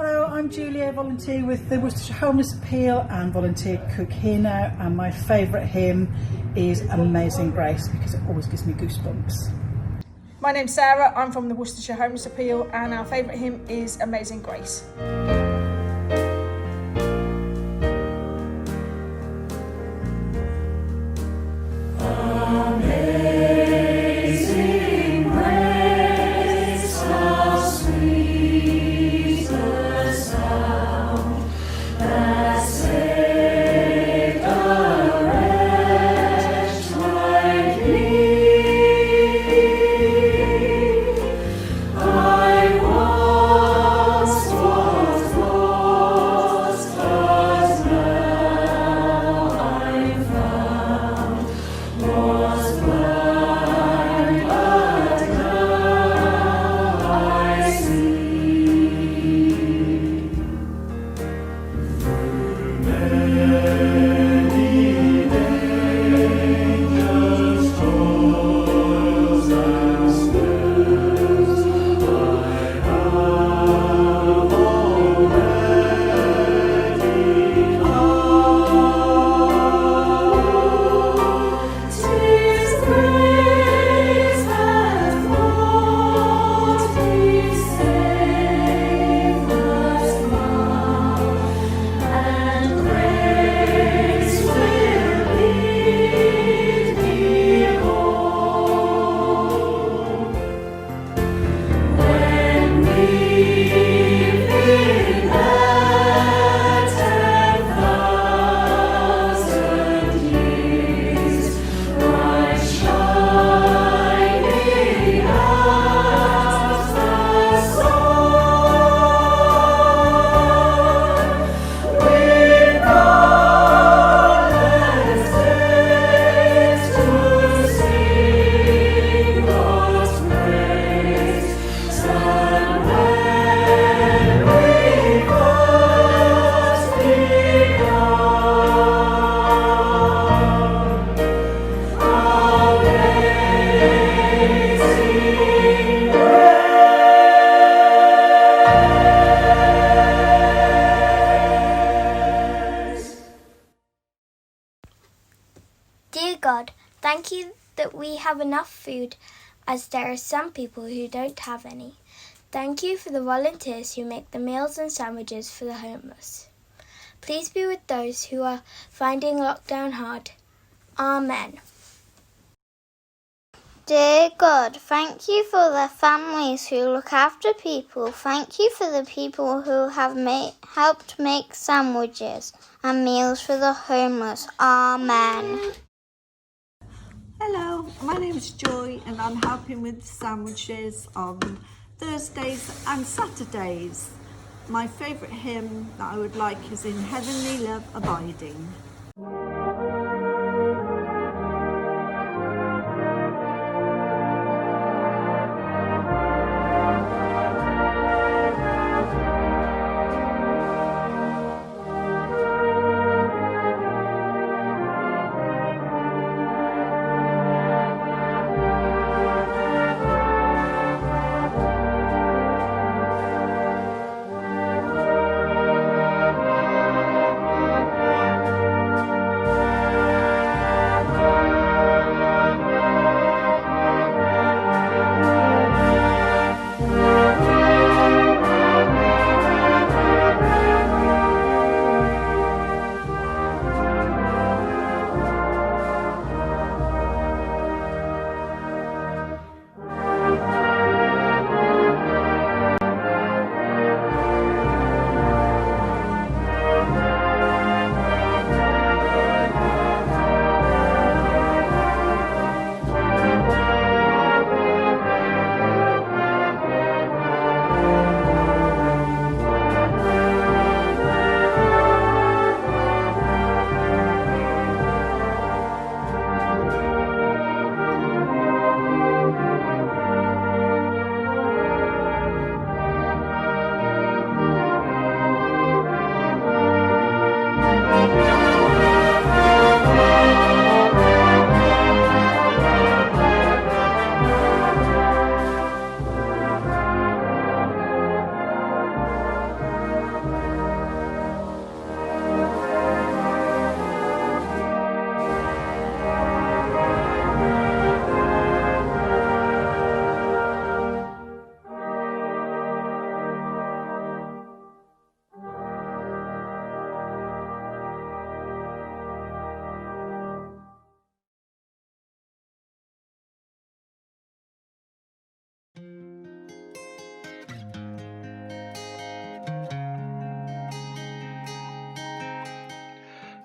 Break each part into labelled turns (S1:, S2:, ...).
S1: Hello, I'm Julia, volunteer with the Worcestershire Homeless Appeal and volunteer cook here now, and my favourite hymn is Amazing Grace because it always gives me goosebumps.
S2: My name's Sarah, I'm from the Worcestershire Homeless Appeal and our favourite hymn is Amazing Grace.
S3: Dear God, thank you that we have enough food, as there are some people who don't have any. Thank you for the volunteers who make the meals and sandwiches for the homeless. Please be with those who are finding lockdown hard. Amen.
S4: Dear God, thank you for the families who look after people. Thank you for the people who have helped make sandwiches and meals for the homeless. Amen.
S5: Hello, my name is Joy and I'm helping with sandwiches on Thursdays and Saturdays. My favourite hymn that I would like is In Heavenly Love Abiding.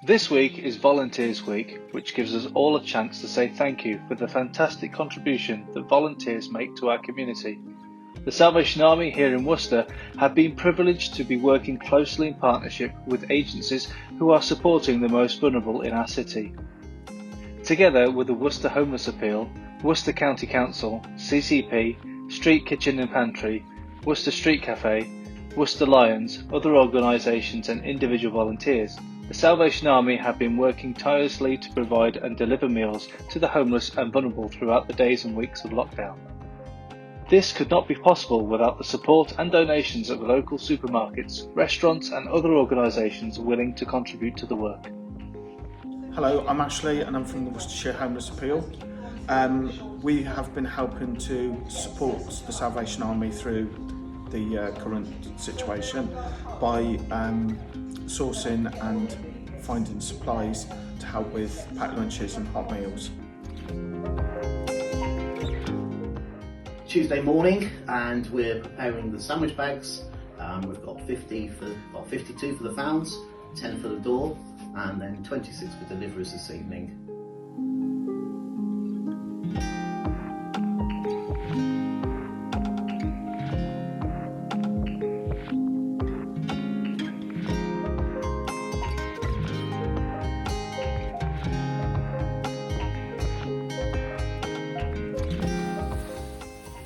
S6: This week is Volunteers Week, which gives us all a chance to say thank you for the fantastic contribution that volunteers make to our community. The Salvation Army here in Worcester have been privileged to be working closely in partnership with agencies who are supporting the most vulnerable in our city. Together with the Worcester Homeless Appeal, Worcester County Council, CCP, Street Kitchen and Pantry, Worcester Street Cafe, Worcester Lions, other organisations and individual volunteers, the Salvation Army have been working tirelessly to provide and deliver meals to the homeless and vulnerable throughout the days and weeks of lockdown. This could not be possible without the support and donations of local supermarkets, restaurants and other organisations willing to contribute to the work.
S7: Hello, I'm Ashley and I'm from the Worcestershire Homeless Appeal. We have been helping to support the Salvation Army through the current situation by sourcing and finding supplies to help with packed lunches and hot meals.
S8: Tuesday morning, and we're preparing the sandwich bags. We've got 52 for the Founds, 10 for the door, and then 26 for deliveries this evening.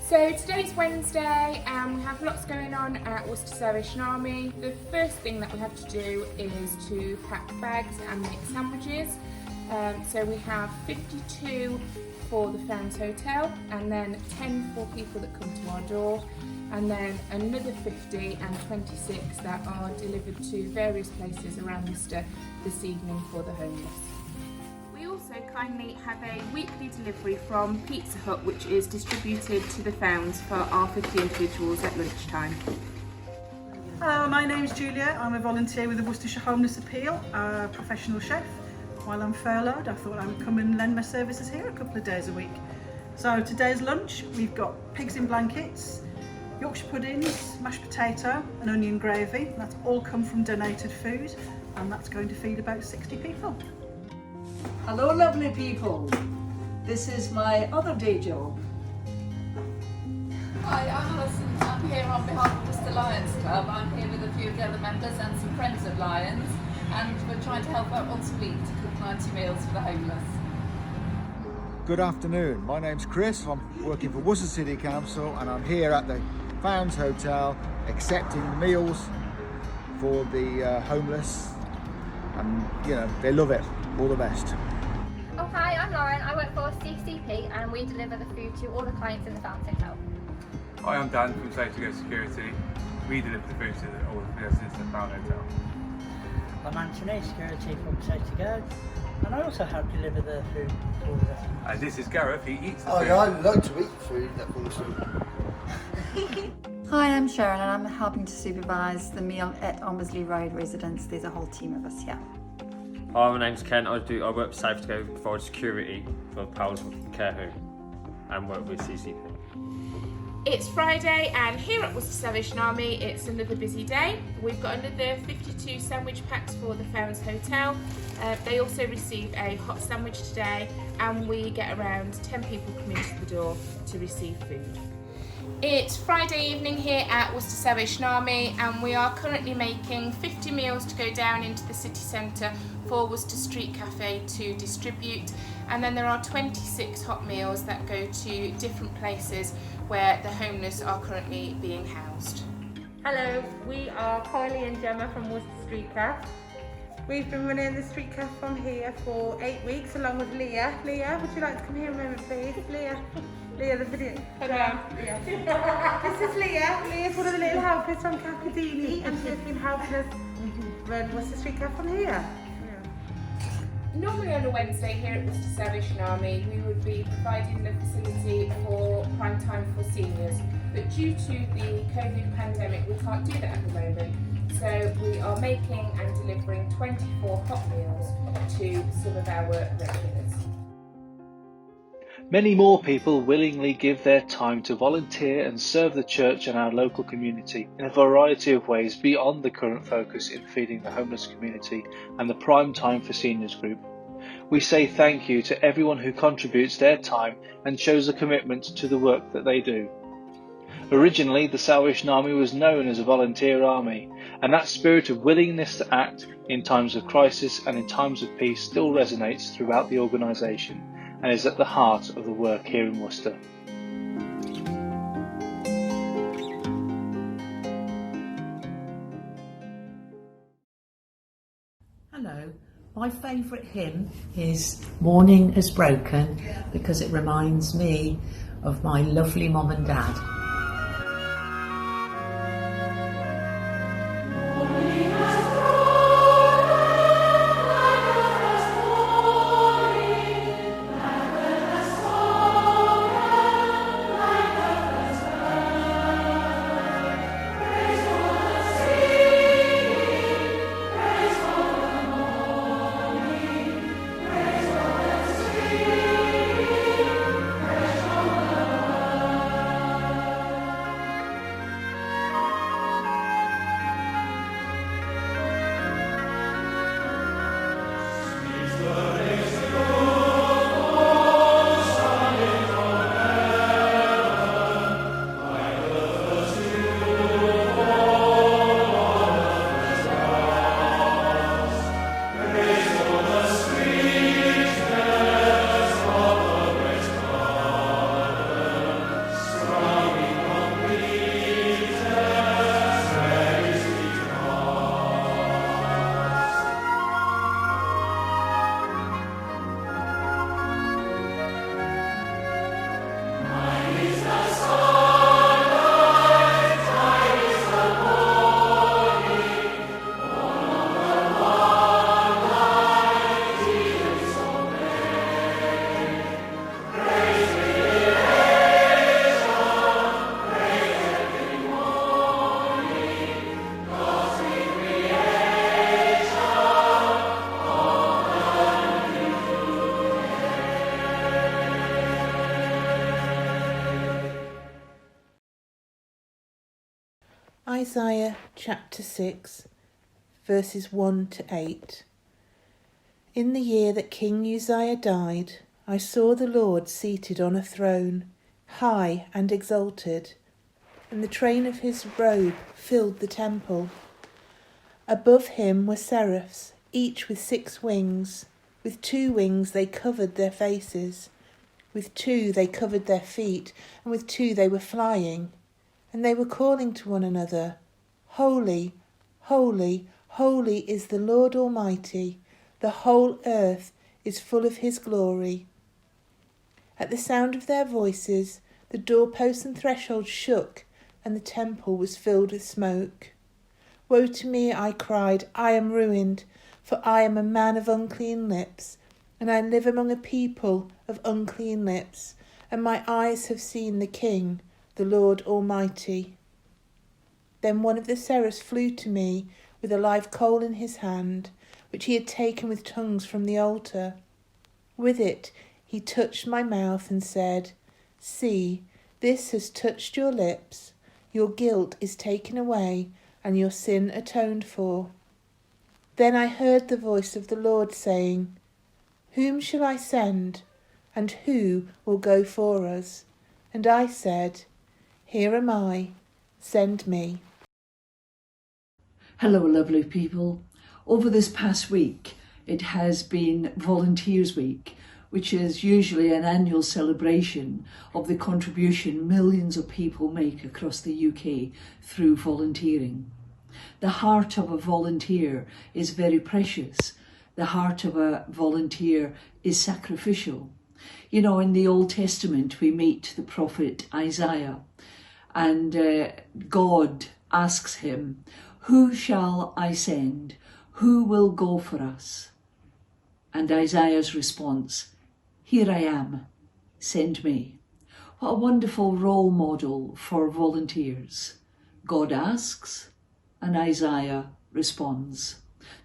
S9: So today's Wednesday and we have lots going on at Worcester Salvation Army. The first thing that we have to do is to pack bags and make sandwiches. So we have 52 for the Founds Hotel and then 10 for people that come to our door, and then another 50 and 26 that are delivered to various places around Worcester this evening for the homeless. We also kindly have a weekly delivery from Pizza Hut, which is distributed to the Founds for our 50 individuals at lunchtime.
S1: Hello, my name's Julia. I'm a volunteer with the Worcestershire Homeless Appeal, a professional chef. While I'm furloughed, I thought I would come and lend my services here a couple of days a week. So today's lunch, we've got pigs in blankets, Yorkshire puddings, mashed potato and onion gravy. That's all come from donated food, and that's going to feed about 60 people.
S10: Hello lovely people, this is my other day job.
S11: Hi, I'm Alison. I'm here on behalf of Worcester Lions Club. I'm here with a few of the other members and some friends of Lions, and we're trying to help out once a week to cook 90 meals for the homeless.
S12: Good afternoon, my name's Chris. I'm working for Worcester City Council and I'm here at the Founds Hotel accepting meals for the homeless, and they love it. All the best.
S13: Oh hi, I'm Lauren. I work for CCP and we deliver the food to all the clients in the Founds Hotel.
S14: Hi, I'm Dan from Safe to Go Security. We deliver the food to all the residents at the Founds Hotel.
S15: I'm Anthony, security from Safe to Go, and I also help deliver the food to all the residents.
S14: And this is Gareth, he eats the
S16: food.
S14: food.
S16: Yeah, I like to eat food, that also.
S17: Hi, I'm Sharon and I'm helping to supervise the meal at Ombersley Road residents. There's a whole team of us here.
S18: Hi, my name's Ken. I work for Safe to Go, provide security for Powell's Care Home and work with CCP.
S9: It's Friday and here at Worcester Salvation Army it's another busy day. We've got another 52 sandwich packs for the Founds Hotel. They also receive a hot sandwich today, and we get around 10 people coming to the door to receive food. It's Friday evening here at Worcester Salvation Army and we are currently making 50 meals to go down into the city centre for Worcester Street Cafe to distribute, and then there are 26 hot meals that go to different places where the homeless are currently being housed.
S19: Hello, we are Kylie and Gemma from Worcester Street Cafe. We've been running the Street Cafe from here for 8 weeks along with Leah. Leah, would you like to come here a moment please? Leah, the video. Hello. This is Leah. Leah's one of the little helpers from Capodini and she's been helping us run Worcester Street Cafe from here.
S9: Normally on a Wednesday here at Worcester Salvation Army we would be providing the facility for prime time for seniors, but due to the COVID pandemic we can't do that at the moment, so we are making and delivering 24 hot meals to some of our regulars.
S6: Many more people willingly give their time to volunteer and serve the church and our local community in a variety of ways beyond the current focus in feeding the homeless community and the Prime Time for Seniors group. We say thank you to everyone who contributes their time and shows a commitment to the work that they do. Originally, the Salvation Army was known as a volunteer army, and that spirit of willingness to act in times of crisis and in times of peace still resonates throughout the organisation and is at the heart of the work here in Worcester.
S16: Hello, my favourite hymn is Morning Has Broken because it reminds me of my lovely mum and dad.
S20: Isaiah chapter 6, verses 1 to 8. In the year that King Uzziah died, I saw the Lord seated on a throne, high and exalted, and the train of his robe filled the temple. Above him were seraphs, each with 6 wings. With 2 wings they covered their faces, with 2 they covered their feet, and with 2 they were flying. And they were calling to one another, Holy, holy, holy is the Lord Almighty. The whole earth is full of his glory. At the sound of their voices, the doorposts and thresholds shook, and the temple was filled with smoke. Woe to me, I cried, I am ruined, for I am a man of unclean lips, and I live among a people of unclean lips, and my eyes have seen the King, the Lord Almighty. Then one of the seraphs flew to me with a live coal in his hand, which he had taken with tongues from the altar. With it he touched my mouth and said, See, this has touched your lips. Your guilt is taken away and your sin atoned for. Then I heard the voice of the Lord saying, Whom shall I send, and who will go for us? And I said, Here am I, send me.
S10: Hello, lovely people. Over this past week, it has been Volunteers Week, which is usually an annual celebration of the contribution millions of people make across the UK through volunteering. The heart of a volunteer is very precious. The heart of a volunteer is sacrificial. You know, in the Old Testament, we meet the prophet Isaiah, and God asks him, Who shall I send? Who will go for us? And Isaiah's response, Here I am, send me. What a wonderful role model for volunteers. God asks, and Isaiah responds.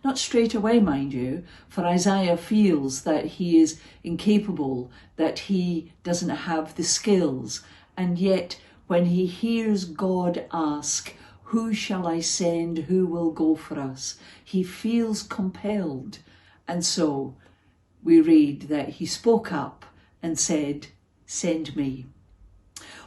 S10: Not straight away, mind you, for Isaiah feels that he is incapable, that he doesn't have the skills. And yet, when he hears God ask, "Who shall I send? Who will go for us?" he feels compelled. And so we read that he spoke up and said, "Send me."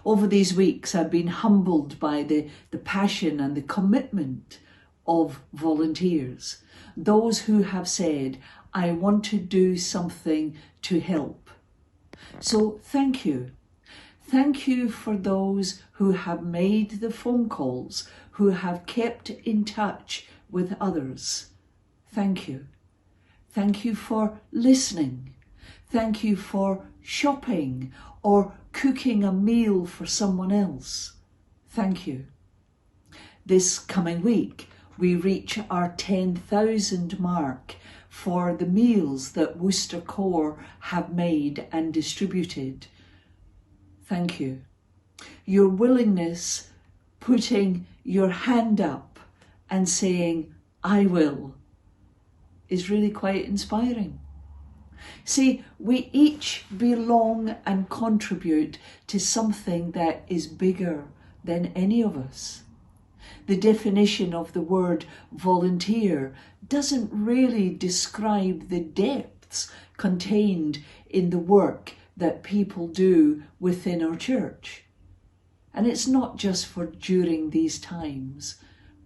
S10: Over these weeks, I've been humbled by the passion and the commitment of volunteers. Those who have said, "I want to do something to help." So thank you. Thank you for those who have made the phone calls, who have kept in touch with others. Thank you. Thank you for listening. Thank you for shopping or cooking a meal for someone else. Thank you. This coming week, we reach our 10,000 mark for the meals that Worcester Core have made and distributed. Thank you. Your willingness, putting your hand up and saying, "I will," is really quite inspiring. See, we each belong and contribute to something that is bigger than any of us. The definition of the word volunteer doesn't really describe the depths contained in the work that people do within our church. And it's not just for during these times,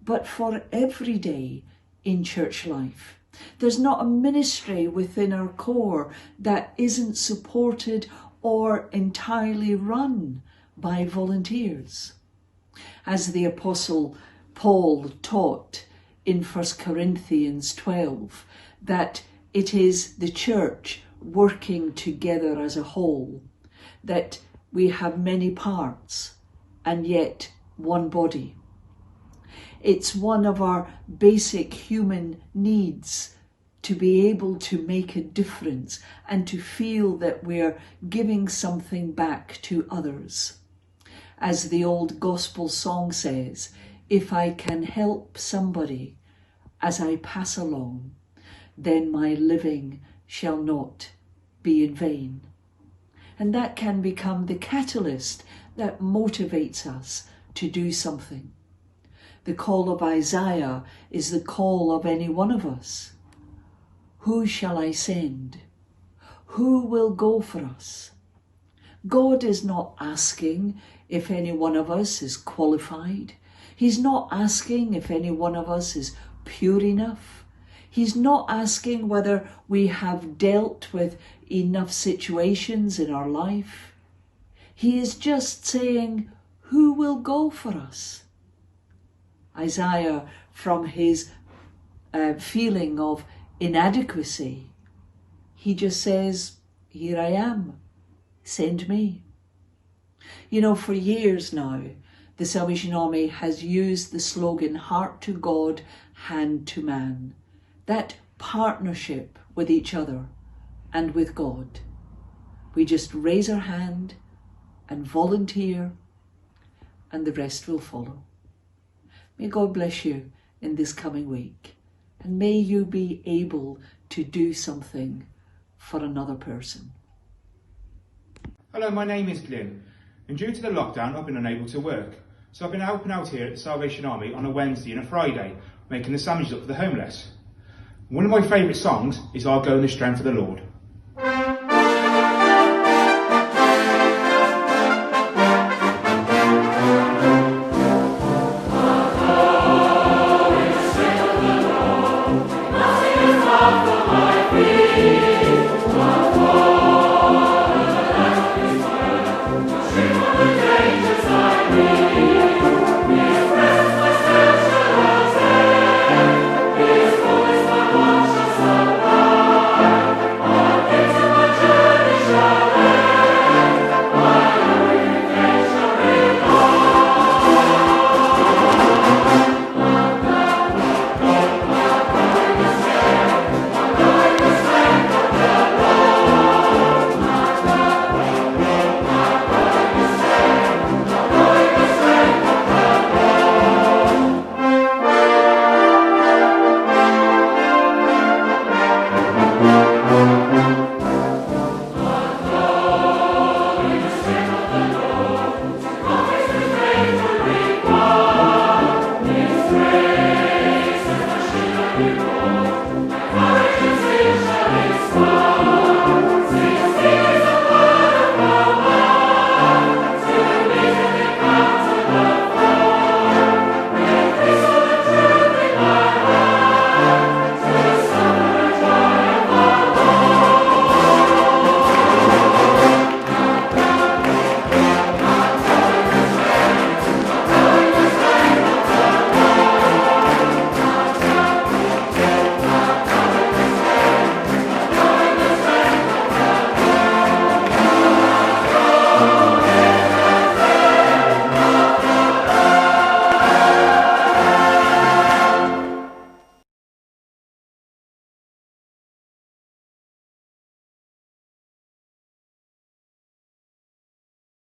S10: but for every day in church life. There's not a ministry within our core that isn't supported or entirely run by volunteers. As the Apostle Paul taught in 1 Corinthians 12, that it is the church working together as a whole, that we have many parts and yet one body. It's one of our basic human needs to be able to make a difference and to feel that we're giving something back to others. As the old gospel song says, "If I can help somebody as I pass along, then my living shall not be in vain." And that can become the catalyst that motivates us to do something. The call of Isaiah is the call of any one of us. Who shall I send? Who will go for us? God is not asking if any one of us is qualified. He's not asking if any one of us is pure enough. He's not asking whether we have dealt with enough situations in our life. He is just saying, who will go for us? Isaiah, from his feeling of inadequacy, he just says, "Here I am, send me." You know, for years now, the Salvation Army has used the slogan, "Heart to God, hand to man." That partnership with each other and with God. We just raise our hand and volunteer, and the rest will follow. May God bless you in this coming week, and may you be able to do something for another person.
S21: Hello, my name is Glyn, and due to the lockdown I've been unable to work, so I've been helping out here at the Salvation Army on a Wednesday and a Friday, making the sandwiches up for the homeless. One of my favourite songs is "I'll Go in the Strength of the Lord."
S22: Of the